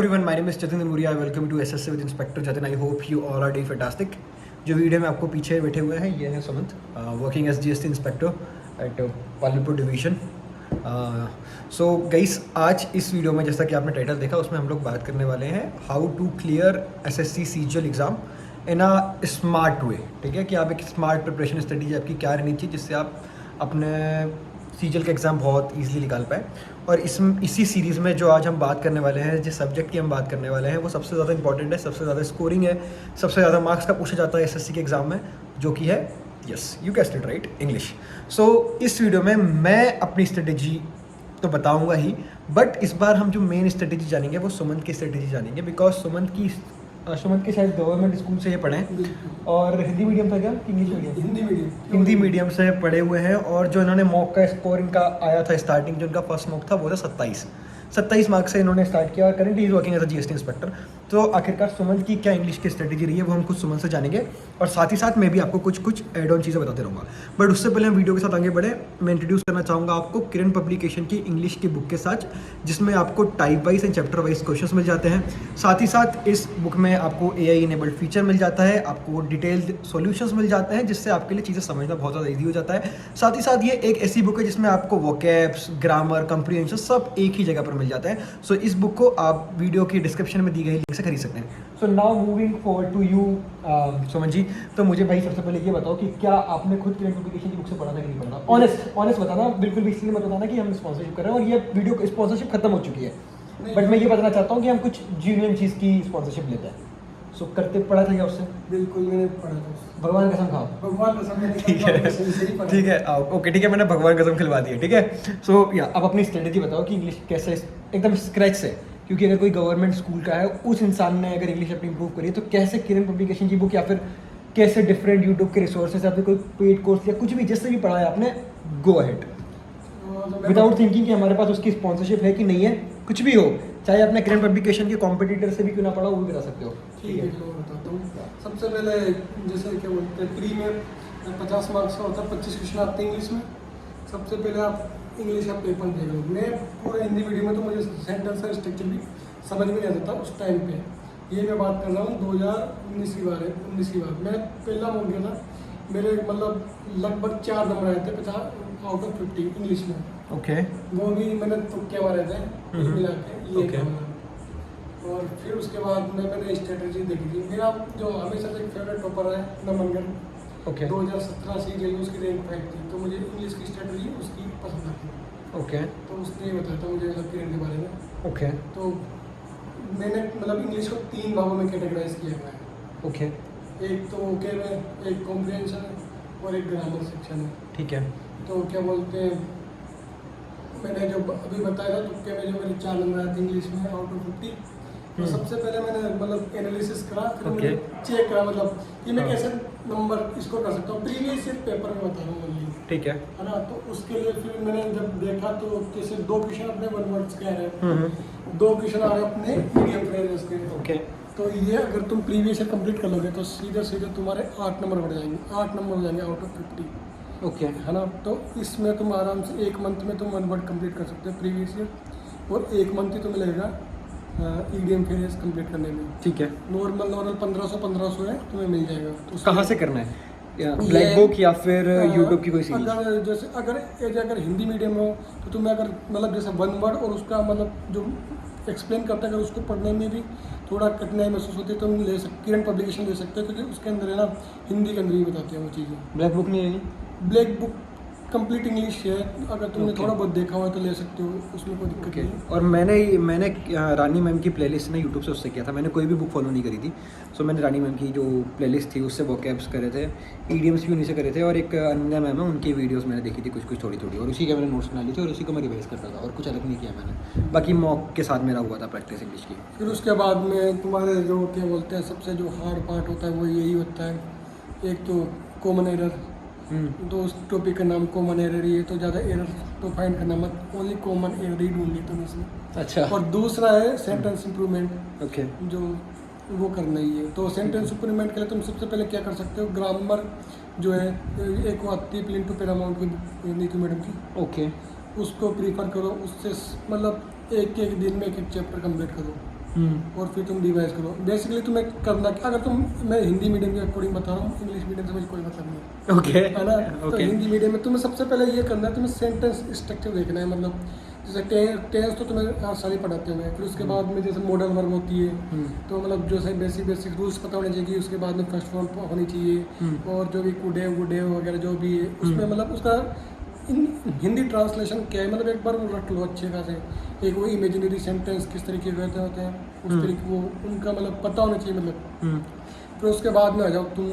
Everyone, my name is Jatin Muria. Welcome to SSC with Inspector Jatin. I hope you all are doing fantastic. जो video में आपको पीछे बैठे हुए हैं ये है Sumant, working as GST inspector at Palanpur division. So guys, आज इस वीडियो में जैसा कि आपने टाइटल देखा उसमें हम लोग बात करने वाले हैं how to clear SSC CGL exam in a smart way. ठीक है, कि आप एक स्मार्ट प्रिपरेशन स्ट्रेटेजी आपकी क्या रहनी चाहिए जिससे आप अपने CGL का एग्ज़ाम बहुत ईजिली निकाल पाए. और इसी सीरीज़ में जो आज हम बात करने वाले हैं, जिस सब्जेक्ट की हम बात करने वाले हैं वो सबसे ज़्यादा इंपॉर्टेंट है, सबसे ज़्यादा स्कोरिंग है, सबसे ज़्यादा मार्क्स का पूछा जाता है SSC के एग्ज़ाम में, जो कि है yes you guessed it right, English. So इस वीडियो में मैं अपनी स्ट्रेटेजी तो बताऊंगा ही, बट इस बार हम जो मेन स्ट्रेटेजी जानेंगे वो सुमंत की स्ट्रेटेजी जानेंगे. बिकॉज सुमंत के शायद गवर्नमेंट स्कूल से ये पढ़े हैं और हिंदी मीडियम था क्या, इंग्लिश मीडियम? हिंदी मीडियम से पढ़े हुए हैं. और जो इन्होंने मॉक का स्कोर इनका आया था स्टार्टिंग, जो इनका फर्स्ट मॉक था वो था 27 मार्क्स से इन्होंने स्टार्ट किया और currently is working as a GST inspector. तो आखिरकार सुमंत की क्या इंग्लिश की स्ट्रेटेजी रही है वो हम कुछ सुमंत से जानेंगे और साथ ही साथ मैं भी आपको कुछ एड ऑन चीज़ें बताते रहूँगा. बट उससे पहले हम वीडियो के साथ आगे बढ़े, मैं इंट्रोड्यूस करना चाहूँगा आपको किरण पब्लिकेशन की इंग्लिश की बुक के साथ, जिसमें आपको type wise and chapter wise questions मिल जाते हैं. साथ ही साथ इस बुक में आपको AI इनेबल्ड फीचर मिल जाता है, आपको डिटेल्ड सॉल्यूशंस मिल जाते हैं जिससे आपके लिए चीज़ें समझना बहुत ज़्यादा ईजी हो जाता है. साथ ही साथ ये एक ऐसी बुक है जिसमें आपको वोकैब्स, ग्रामर, कंप्रीहेंशन सब एक ही जगह पर मिल जाता है. सो इस बुक को आप वीडियो की डिस्क्रिप्शन में दी गई लिंक से खरीद सकते हैं. So now moving forward to you Suman ji, तो मुझे भाई सबसे पहले ये बताओ कि क्या आपने खुद किरण पब्लिकेशन की बुक से पढ़ा था कि नहीं पढ़ा? ऑनेस्ट बताना, बिल्कुल भी इसलिए मत बताना कि हम स्पॉन्सरशिप कर रहे हैं और ये वीडियो स्पॉन्सरशिप खत्म हो चुकी है. बट मैं ये बताना चाहता हूँ कि हम कुछ जीनियन चीज़ की स्पॉन्सरशिप लेते हैं. सो करते पढ़ा था क्या उससे? बिल्कुल मैंने पढ़ा था. भगवान कसम खाओ. भगवान कसम. ठीक है ओके, ठीक है, मैंने भगवान कसम खिलवा दी है. ठीक है, सो या अब अपनी स्ट्रेटेजी बताओ कि इंग्लिश कैसे एकदम स्क्रैच से, क्योंकि अगर कोई गवर्नमेंट स्कूल का है उस इंसान ने अगर इंग्लिश अपनी इंप्रूव करी तो कैसे किरण पब्लिकेशन की बुक या फिर कैसे डिफरेंट यूट्यूब के रिसोर्सेज या फिर कोई पेड कोर्स या कुछ भी जिससे भी पढ़ा है आपने, गो अहेड विदाउट थिंकिंग कि हमारे पास उसकी स्पॉन्सरशिप है कि नहीं है. कुछ भी हो, चाहे आपने किरण पब्लिकेशन के कॉम्पिटिटर से भी क्यों ना पढ़ा, वो भी बता सकते हो. ठीक है, जो बताता हूँ. सबसे पहले जैसे क्या बोलते हैं, प्री में 50 मार्क्स का होता है, 25 क्वेश्चन आते हैं इंग्लिश में. सबसे पहले आप इंग्लिश का पेपर दे लो. मैं पूरा हिंदी मीडियम में तो मुझे सेंटेंस का स्ट्रक्चर भी समझ में नहीं आता था उस टाइम पे. ये मैं बात कर रहा हूँ 2019 की बात है. 19 की बात, मैंने पहला मोड किया था, मेरे मतलब लगभग 4 नंबर आए थे 50 आउट ऑफ 50 इंग्लिश में. ओके, वो भी मैंने तुक्के मारे थे मिला के ये Okay. और फिर उसके बाद मैंने स्ट्रेटेजी देखी थी. मेरा जो हमेशा से फेवरेट टॉपर है नमनगढ़, ओके, 2017 से गई, उसकी रैंक 5 थी. तो मुझे इंग्लिश की स्ट्रेटेजी उसकी पसंद आती. ओके, तो उसने बताया था मुझे किरण के बारे में. ओके, तो मैंने मतलब इंग्लिश को 3 भागों में कैटेगराइज किया हुआ है. ओके, एक तो ओके में, एक कॉम्प्रिहेंशन है और एक ग्रामर सेक्शन है. ठीक है. तो क्या बोलते हैं, मैंने जो अभी बताया था तुक्के में जो मेरे 4 नंबर आए थे इंग्लिश में आउट ऑफ 50. तो सबसे पहले मैंने मतलब एनालिसिस करा, फिर मैंने चेक करा मतलब कि मैं कैसे नंबर इसको कर सकता हूँ. प्रीवियस ईयर पेपर में बता रहा हूँ ओनली, ठीक है. है ना. तो उसके लिए फिर मैंने जब देखा तो जैसे 2 क्वेश्चन अपने 1 वर्ड्स के आ रहे हैं, 2 क्वेश्चन आ रहे हैं अपने मीडियम फ्रेजेस के. ओके, तो ये अगर तुम प्रीवियस ईयर कंप्लीट कर लोगे तो सीधे तुम्हारे 8 नंबर बढ़ जाएंगे, 8 नंबर हो जाएंगे आउट ऑफ 50. ओके, है ना. तो इसमें तुम आराम से 1 मंथ में तुम 1 वर्ड कंप्लीट कर सकते हो प्रीवियस ईयर, और 1 मंथ ही तुम्हें लगेगा EDM फेजेस कंप्लीट करने में. ठीक है. नॉर्मल 1500 है तुम्हें मिल जाएगा. तो कहाँ से करना है? ब्लैक बुक या फिर यूट्यूब की कोई सीरीज? अगर जैसे अगर हिंदी मीडियम हो तो तुम्हें अगर मतलब जैसे 1 वर्ड और उसका मतलब जो एक्सप्लेन करता है, अगर उसको पढ़ने में भी थोड़ा कठिनाई महसूस होती है तो हम ले सकते, किरण पब्लिकेशन ले सकते हो, क्योंकि उसके अंदर है ना हिंदी के अंदर ही बताते हैं वो चीज़ें. ब्लैक बुक नहीं लेनी? ब्लैक बुक कंप्लीट इंग्लिश है, अगर तुमने Okay. थोड़ा बहुत देखा हुआ तो ले सकते हो, उसमें कोई दिक्कत ओके. नहीं है. और मैंने रानी मैम की प्लेलिस्ट ना यूट्यूब से उससे किया था. मैंने कोई भी बुक फॉलो नहीं करी थी. सो मैंने रानी मैम की जो प्लेलिस्ट थी उससे वोकैब्स करे थे, EDMs भी उन्हीं से करे थे, और एक अन्य मैम है उनकी वीडियोस मैंने देखी थी कुछ थोड़ी, और उसी के मैंने नोट्स बना ली थी और उसी को मैं रिवाइज करता था और कुछ अलग नहीं किया मैंने. बाकी मॉक के साथ मेरा हुआ था प्रैक्टिस इंग्लिश की. फिर उसके बाद में तुम्हारे जो क्या बोलते हैं सबसे जो हार्ड पार्ट होता है वो यही होता है. एक तो कॉमन एरर. तो उस टॉपिक का नाम कॉमन एरर ही है, तो ज़्यादा एरर तो फाइंड करना मत, ओनली कॉमन एरर ही ढूंढनी तुम इसमें. अच्छा. और दूसरा है सेंटेंस इंप्रूवमेंट. ओके, जो वो करना ही है. तो सेंटेंस इंप्रूवमेंट के लिए तुम सबसे पहले क्या कर सकते हो, ग्रामर जो है एक वो आती है प्लिंटू पैरामाउंट की नीतू मैडम की, ओके, उसको प्रीफर करो. उससे मतलब एक दिन में एक चैप्टर कंप्लीट करो. और फिर तुम रिवाइज करो। बेसिकली तुम्हें करना क्या, अगर तुम, मैं हिंदी मीडियम के अकॉर्डिंग बता रहा हूँ, इंग्लिश मीडियम से मुझे कोई मतलब नहीं है, ओके है ना। तो हिंदी मीडियम में तुम्हें सबसे पहले ये करना है, तुम्हें सेंटेंस स्ट्रक्चर देखना है। मतलब जैसे टेंस तो तुम्हें हर साल ही पढ़ाते हैं, फिर उसके बाद में जैसे मॉडल वर्ब होती है, तो मतलब जो है बेसिक रूल्स पता होने चाहिए। उसके बाद में फर्स्ट फॉर्म होनी चाहिए, और जो भी कुडे वुडे वगैरह जो भी है उसमें मतलब उसका हिंदी ट्रांसलेशन क्या है, मतलब एक बार वो रट लो अच्छे खासे। एक वो इमेजिनरी सेंटेंस किस तरीके के होते हैं उस तरीके वो उनका मतलब पता होना चाहिए मतलब। फिर उसके बाद में आ जाओ तुम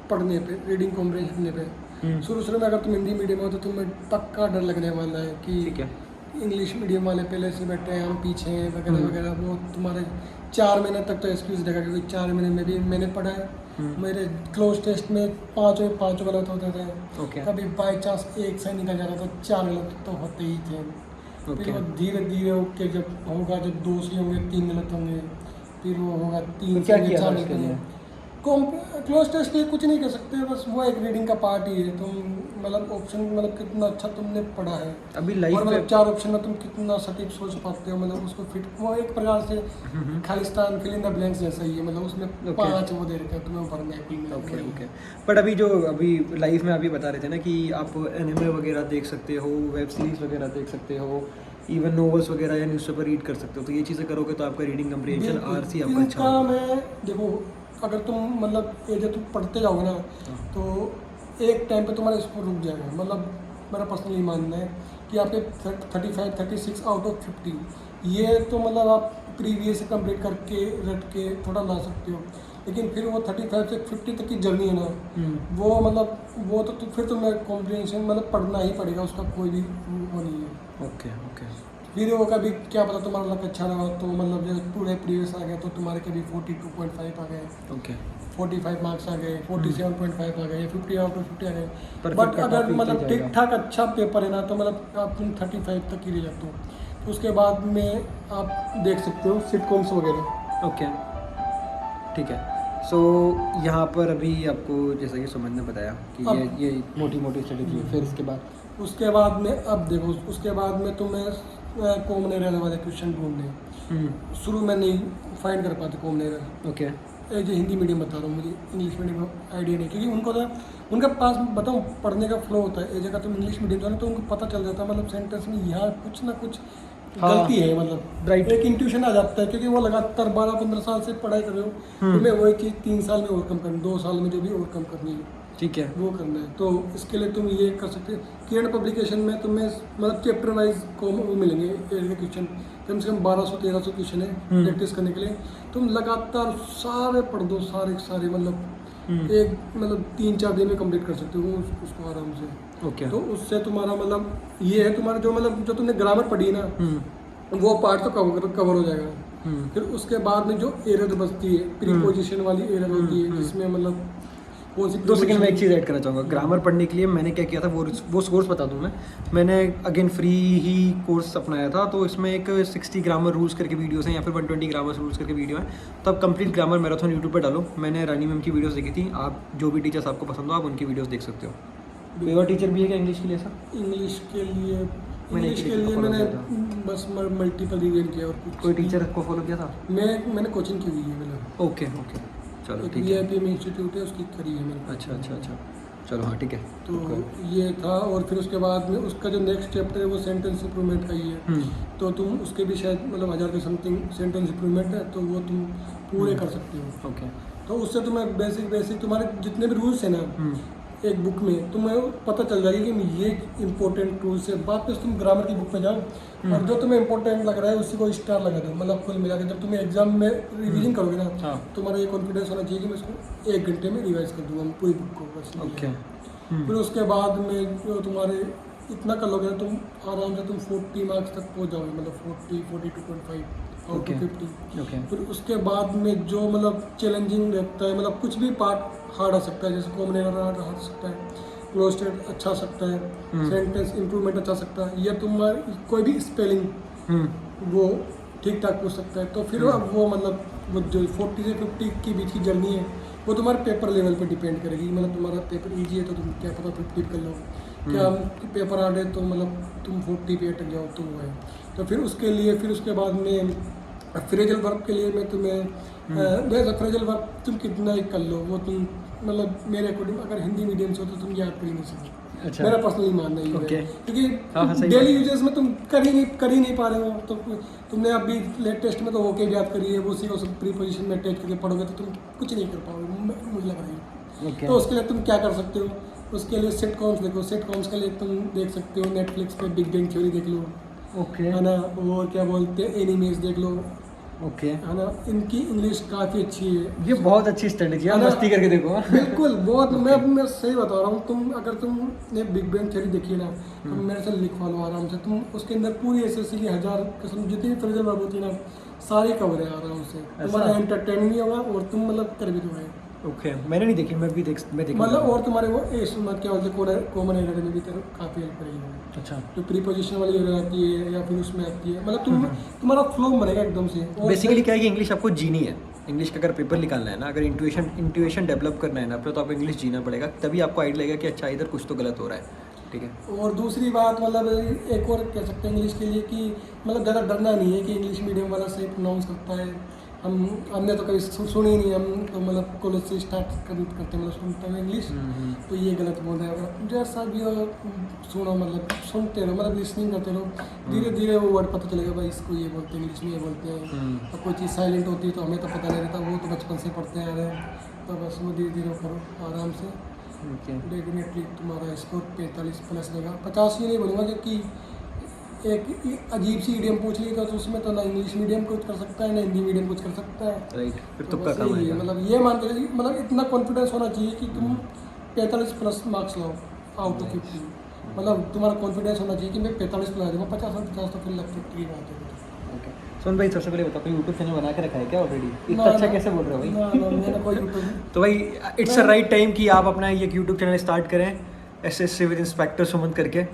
पढ़ने पे, रीडिंग कॉम्प्रिहेंशन पे। शुरू में अगर तुम हिंदी मीडियम हो तो तुम्हें पक्का डर लगने वाला है कि ठीक है। इंग्लिश मीडियम वाले पहले से बैठे हैं, हम पीछे हैं वगैरह वगैरह। वो तुम्हारे 4 महीने तक तो एक्सक्यूज देगा, क्योंकि 4 महीने में भी मैंने पढ़ा है। मेरे क्लोज टेस्ट में 5 गलत होते थे। ओके। कभी बाई चांस एक से निकल जाता तो 4 गलत तो होते ही थे। ओके। फिर वो धीरे धीरे होके जब होगा, जब 2 से होंगे 3 गलत होंगे, फिर वो होगा 3 तो क्या से किया था 4 उसके गलत लिए? होंगे। क्लोज टेस्ट लिए कुछ नहीं कर सकते, बस वो एक रीडिंग का पार्ट ही है। तुम मतलब ऑप्शन मतलब कितना अच्छा तुमने पढ़ा है, अभी लाइफ और में मतलब 4 ऑप्शन में तुम कितना सटीक सोच पाते हो, मतलब उसको फिट, वो एक प्रकार से Khalistan fill in the blanks जैसा ही है। मतलब उसमें 5 वो दे रखे हैं तुम्हें भरने हैं। Okay okay. बट अभी लाइफ में अभी बता रहे थे ना कि आप एनिमे वगैरह देख सकते हो, वेब सीरीज वगैरह देख सकते हो, इवन नॉवेल्स वगैरह या न्यूज़पेपर रीड कर सकते हो। तो ये चीज़ें करोगे तो आपका रीडिंग कम्प्रीहेंशन आरसी आपका अच्छा इनका होगा। मैं देखो, अगर तुम मतलब ये जब तुम पढ़ते जाओगे ना, तो एक टाइम पे तुम्हारा स्कोर रुक जाएगा। मतलब मेरा पर्सनली मानना है कि आपके 35 36 आउट ऑफ 50 ये तो मतलब आप प्रीवियस से कंप्लीट करके रट के थोड़ा ला सकते हो। लेकिन फिर वो 35 से 50 तक की जर्नी है ना, वो मतलब वो तो फिर तुम्हें कॉम्प्रिहेंशन मतलब पढ़ना ही पड़ेगा, उसका कोई भी वो नहीं है। Okay okay. फिर वो कभी क्या पता तुम्हारा लक अच्छा रहा तो मतलब जैसे पूरे प्रीवियस आ गए तो तुम्हारे कभी 42.5 आ गए, ओके। 45 मार्क्स आ गए, 47.5 आ गए, 50 आउट ऑफ 50 आ गए। Perfect बट cut-off अगर ही मतलब चल ठीक जाएगा। ठाक अच्छा पेपर है ना, तो मतलब आप तुम 35 तक ही रह जाते हो। तो उसके बाद में आप देख सकते हो सिटकॉम्स वगैरह। ओके ठीक है। सो यहाँ पर अभी आपको जैसा कि सुमन ने बताया कि अब- ये मोटी मोटी स्टडी की है, फिर इसके बाद उसके बाद में अब देखो, उसके बाद में तुम्हें कॉमन एरिया वाले क्वेश्चन ढूंढने। शुरू में नहीं फाइंड कर पाते कॉमन एरिया। ओके। जो हिंदी मीडियम बता रहा हूँ, मुझे इंग्लिश मीडियम का आइडिया नहीं, क्योंकि उनको तो उनके पास बताऊँ पढ़ने का फ्लो होता है। एक जगह तुम इंग्लिश मीडियम जाओ तो उनको पता चल जाता है, मतलब सेंटेंस में यहाँ कुछ ना कुछ हाँ, गलती है, मतलब right। एक इंट्यूशन आ जाता है, क्योंकि वो लगातार 12-15 साल से पढ़ाई कर रहे हो। तुम्हें वही चीज़ 3 साल में ओवरकम करनी, 2 साल में जो भी ओवरकम करनी है ठीक है। वो करना है। तो इसके लिए तुम ये कर सकते हो, किरण पब्लिकेशन में तुम्हें मतलब चैप्टर वाइज को वो मिलेंगे क्वेश्चन, कम से कम 1200-1300 क्वेश्चन है प्रैक्टिस करने के लिए। तुम लगातार सारे पढ़ दो, सारे मतलब एक मतलब 3-4 दिन में कंप्लीट कर सकते हो उसको आराम से। ओके। तो उससे तुम्हारा मतलब ये है, तुम्हारा जो मतलब जो तुमने ग्रामर पढ़ी ना, वो पार्ट तो कवर हो जाएगा। फिर उसके बाद में जो एरर बचती है, प्रीपोजिशन वाली एरर होती है, जिसमें मतलब कौन सी 2 सेकंड में एक चीज़ ऐड करना चाहूँगा। ग्रामर पढ़ने के लिए मैंने क्या किया था वो कोर्स बता दूँ मैंने अगेन फ्री ही कोर्स अपनाया था। तो इसमें एक 60 ग्रामर रूल्स करके वीडियोस हैं या फिर 120 ग्रामर रूल्स करके वीडियो है। तो आप कंप्लीट ग्रामर मैराथन यूट्यूब पर डालो। मैंने रानी मैम की वीडियोस देखी थी। आप जो भी टीचर्स आपको पसंद हो आप उनकी वीडियोस देख सकते हो। कोई और टीचर भी है क्या इंग्लिश के लिए सर? इंग्लिश के लिए मैंने मैंने follow किया बस मल्टीपल रिवीजन किया और कुछ कोई टीचर को फॉलो किया था? मैंने कोचिंग की हुई है, मतलब ओके ओके चलो एक ठीक है। VIP में इंस्टीट्यूट है, उसकी करी है मैंने। अच्छा चलो हाँ ठीक है। तो ये था, और फिर उसके बाद में उसका जो नेक्स्ट चैप्टर है वो सेंटेंस इंप्रूवमेंट का ही है। तो तुम उसके भी शायद मतलब 1000 के समथिंग सेंटेंस इंप्रूवमेंट है, तो वो तुम पूरे कर सकते हो। ओके। तो उससे तुम्हें बेसिक तुम्हारे जितने भी रूल्स हैं ना एक बुक में, तुम्हें पता चल जाएगी कि ये इंपॉर्टेंट रूल्स है। बाद में तुम ग्रामर की बुक में जाओ और जो तुम्हें इंपॉर्टेंट लग रहा है उसी को स्टार लगा दो। मतलब कुल मिला के जब तुम्हें एग्जाम में रिवीजन करोगे ना, हाँ। तुम्हारा ये कॉन्फिडेंस होना चाहिए कि मैं इसको 1 घंटे में रिवाइज कर दूंगा पूरी बुक को बस। ओके। फिर उसके बाद में जो तुम्हारे इतना कर लोगे ना, तुम आराम से तुम 40 मार्क्स तक पहुंच जाओगे, मतलब 42.5 आउट Okay. ऑफ 50। ओके। फिर उसके बाद में जो मतलब चैलेंजिंग रहता है, मतलब कुछ भी पार्ट हार्ड आ सकता है, जैसे कॉमन एरर हार्ड आ सकता है, क्लोज स्टेट अच्छा आ सकता है, सेंटेंस इंप्रूवमेंट अच्छा आ सकता है, या तुम्हारी कोई भी स्पेलिंग वो ठीक ठाक पूछ सकता है। तो फिर अब वो मतलब वो जो 40 से 50 के बीच की जर्नी है वो तुम्हारे पेपर लेवल पे डिपेंड करेगी। मतलब तुम्हारा पेपर ईजी है तो तुम क्या पता 50 कर लो, क्या पेपर हार्ड है तो मतलब तुम 40 पे अटक जाओ, तो वो है। तो फिर उसके लिए फिर उसके बाद में फ्रेजल वर्ब के लिए मैं तुम्हें वैसे फ्रेजल वर्ब तुम कितना ही कर लो वो तुम मतलब मेरे अकॉर्डिंग अगर हिंदी मीडियम से हो तो तुम याद कर ही नहीं सकते। अच्छा। मेरा पर्सनली मानना ये Okay. है हाँ, क्योंकि सही डेली बात है। यूजेस में तुम कर ही नहीं पा रहे हो। तो तुमने अभी लेटेस्ट में तो ओके याद करी है, वो उसी को सब प्रीपोजिशन में अटैच करके पढ़ोगे तो तुम कुछ नहीं कर पाओगे मुझे लग रहा है। ओके। तो उसके लिए तुम क्या कर सकते हो, उसके लिए सिटकॉम्स देखो। सिटकॉम्स के लिए तुम देख सकते हो नेटफ्लिक्स पे बिग बैंग थ्योरी देख लो, ओके। है ना, और क्या बोलते हैं एनिमेज देख लो, ओके। है ना। इनकी इंग्लिश काफ़ी अच्छी है। ये बहुत अच्छी स्ट्रेटेजी है, है ना? मस्ती करके देखो। बिल्कुल बहुत मैं सही बता रहा हूँ। तुम अगर तुमने बिग बैंग थ्योरी देखी ना तो मेरे से लिखवा लो आराम से। तुम उसके अंदर पूरी ऐसी की 1000 किस्म जितनी भी फ्रेजल वर्ब होती है ना सारी कवर है आराम से। तुम्हारा एंटरटेन भी होगा और तुम मतलब कर भी दोगे। ओके, मैंने नहीं देखी, मैं देखूंगा। मतलब और तुम्हारे वो क्या बोलते हैं कॉमन एरिया में भी काफ़ी हेल्प करेगी। अच्छा। जो प्रीपोजिशन वाली एरिया आती है या फिर उसमें आती है, मतलब तुम्हारा फ्लो बनेगा एकदम से। और बेसिकली क्या है कि इंग्लिश आपको जीनी है। इंग्लिश का अगर पेपर निकालना है ना, अगर इंट्यूशन डेवलप करना है ना, तो आपको इंग्लिश जीना पड़ेगा, तभी आपको आइडिया लगेगा कि अच्छा इधर कुछ तो गलत हो रहा है। ठीक है। और दूसरी बात मतलब एक और कह सकते हैं इंग्लिश के लिए कि मतलब ज़्यादा डरना नहीं है कि इंग्लिश मीडियम वाला सही प्रोनाउंस करता है। हमने तो कभी सुनी नहीं, हम तो मतलब कॉलेज से स्टार्ट करते मतलब सुनते हैं इंग्लिश तो ये गलत बोल रहे हैं। अगर जैसा भी हो सुनो, मतलब सुनते रहो, मतलब लिसनिंग करते रहो, धीरे धीरे वो वर्ड पता चलेगा भाई इसको ये बोलते हैं, इंग्लिश में ये बोलते हैं। तो कोई चीज़ साइलेंट होती है तो हमें तो पता नहीं रहता, वो तो बचपन से पढ़ते आ रहे हैं। तो बस वो धीरे धीरे करो आराम से, ओके। डेफिनेटली तुम्हारा स्कोर 45 प्लस रहेगा। 50 ही नहीं बोलूँगा क्योंकि एक अजीब सी ईडियम पूछ ली तो उसमें तो ना इंग्लिश मीडियम कुछ कर सकता है ना हिंदी मीडियम कुछ कर सकता है। राइट, फिर तो तुक्का बस कम यही है, आएगा। मतलब ये मान के चलिए, मतलब इतना कॉन्फिडेंस होना चाहिए कि तुम 45 प्लस मार्क्स लाओ आउट ऑफ 50। मतलब तुम्हारा कॉन्फिडेंस होना चाहिए कि मैं 45 प्लस आ जाऊँगा। 50 और 50 तो फिर लग 50 की बात है। ओके। सोन भाई, सबसे पहले बताओ, कोई यूट्यूब चैनल बना के रखा है क्या ऑलरेडी? इतना ना, अच्छा ना, कैसे बोल रहे हो भाई? ना, ना, मैंने कोई यूट्यूब तो भाई इट्स अ राइट टाइम कि आप अपना ये यूट्यूब चैनल स्टार्ट करें, एसएससी विद इंस्पेक्टर सुमंत करके,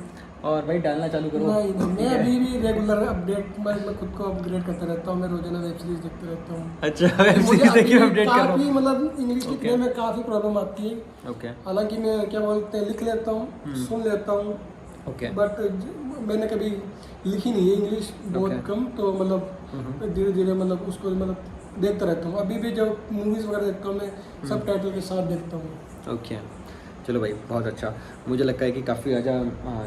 और भाई डालना चालू करो। नहीं, मैं ठीक है? अभी भी रेगुलर अपडेट मैं खुद को अपग्रेड करता रहता हूँ। मैं रोजाना वेब सीरीज देखते रहता हूँ। अच्छा, वेब मुझे सीरीज देखिए, अभी अपडेट कर रहा काफ़ी हूँ। मतलब इंग्लिश Okay. लिखने में काफ़ी प्रॉब्लम आती है। ओके। हालांकि मैं क्या बोलते हैं लिख लेता हूँ, सुन लेता हूँ, ओके। बट मैंने कभी लिखी नहीं है इंग्लिश, बहुत Okay. कम। तो मतलब धीरे धीरे मतलब उसको मतलब देखता रहता हूँ। अभी भी जब मूवीज़ वगैरह देखता हूँ मैं सब टाइटल के साथ देखता हूँ। ओके, चलो भाई, बहुत अच्छा। मुझे लगता है कि काफ़ी ज़्यादा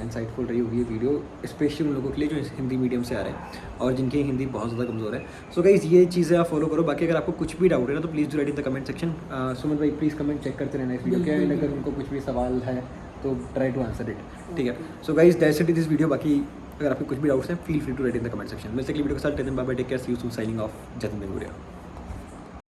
इंसाइटफुल रही होगी ये वीडियो, स्पेशली उन लोगों के लिए जो हिंदी मीडियम से आ रहे हैं और जिनकी हिंदी बहुत ज़्यादा कमज़ोर है। सो गाइस, ये चीज़ें आप फॉलो करो। बाकी अगर आपको कुछ भी डाउट है ना तो please do write in the comment section. Suman भाई प्लीज़ कमेंट चेक करते रहना इस वीडियो के, एंड अगर उनको कुछ भी सवाल है तो ट्राई टू आंसर इट। ठीक है। So guys, that's it this video. बाकी अगर आपके कुछ भी डाउट्स हैं, feel free to write in the comment section. मैं अगली वीडियो के साथ take care, see you soon, signing off, Jatin बेंगुरिया।